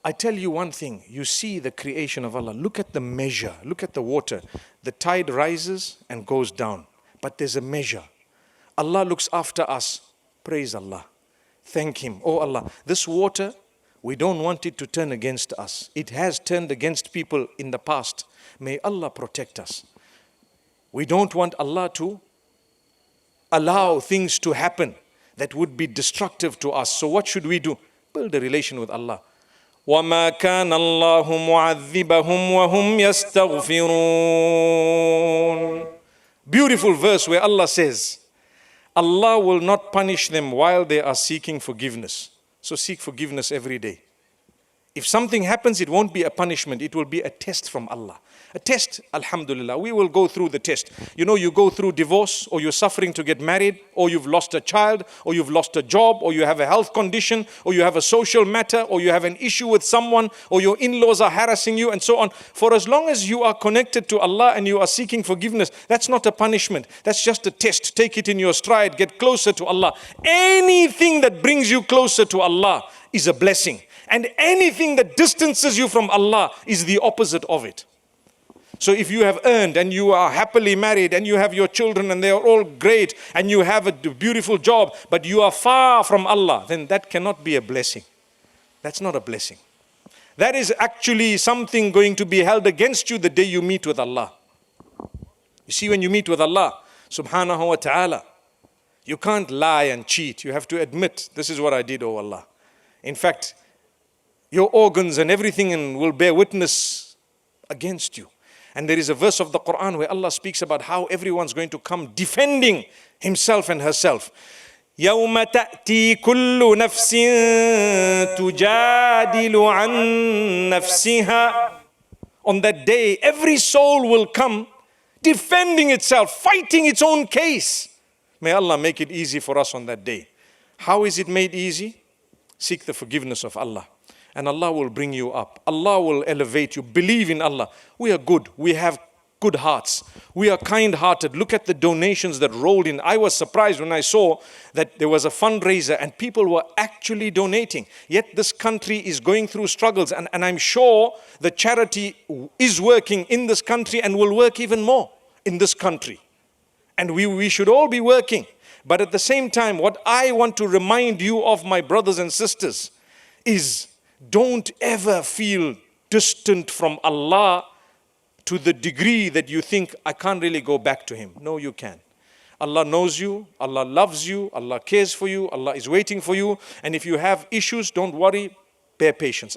I tell you one thing, you see the creation of Allah. Look at the measure, look at the water. The tide rises and goes down, but there's a measure. Allah looks after us. Praise Allah. Thank Him. Oh Allah, this water, we don't want it to turn against us. It has turned against people in the past. May Allah protect us. We don't want Allah to allow things to happen that would be destructive to us. So what should we do? Build a relation with Allah. وَمَا كَانَ اللَّهُ مُعَذِّبَهُمْ وَهُمْ يَسْتَغْفِرُونَ. Beautiful verse where Allah says, Allah will not punish them while they are seeking forgiveness. So seek forgiveness every day. If something happens, it won't be a punishment. It will be a test from Allah. A test, alhamdulillah. We will go through the test. You know, you go through divorce, or you're suffering to get married, or you've lost a child, or you've lost a job, or you have a health condition, or you have a social matter, or you have an issue with someone, or your in-laws are harassing you, and so on. For as long as you are connected to Allah and you are seeking forgiveness, that's not a punishment. That's just a test. Take it in your stride. Get closer to Allah. Anything that brings you closer to Allah is a blessing. And anything that distances you from Allah is the opposite of it. So if you have earned and you are happily married and you have your children and they are all great and you have a beautiful job, but you are far from Allah, then that cannot be a blessing. That's not a blessing. That is actually something going to be held against you the day you meet with Allah. You see, when you meet with Allah subhanahu wa ta'ala, you can't lie and cheat. You have to admit, this is what I did, oh Allah. In fact, your organs and everything will bear witness against you. And there is a verse of the Quran where Allah speaks about how everyone's going to come defending himself and herself. يَوْمَ تَأْتِي كُلُّ نَفْسٍ تُجَادِلُ عَنْ نَفْسِهَا. On that day, every soul will come defending itself, fighting its own case. May Allah make it easy for us on that day. How is it made easy? Seek the forgiveness of Allah. And Allah will bring you up. Allah will elevate you. Believe in Allah. We are good. We have good hearts. We are kind-hearted. Look at the donations that rolled in. I was surprised when I saw that there was a fundraiser and people were actually donating. Yet this country is going through struggles. And I'm sure the charity is working in this country and will work even more in this country. And we should all be working. But at the same time, what I want to remind you of, my brothers and sisters, is don't ever feel distant from Allah to the degree that you think, I can't really go back to Him. No, you can. Allah knows you, Allah loves you, Allah cares for you, Allah is waiting for you. And if you have issues, don't worry, bear patience.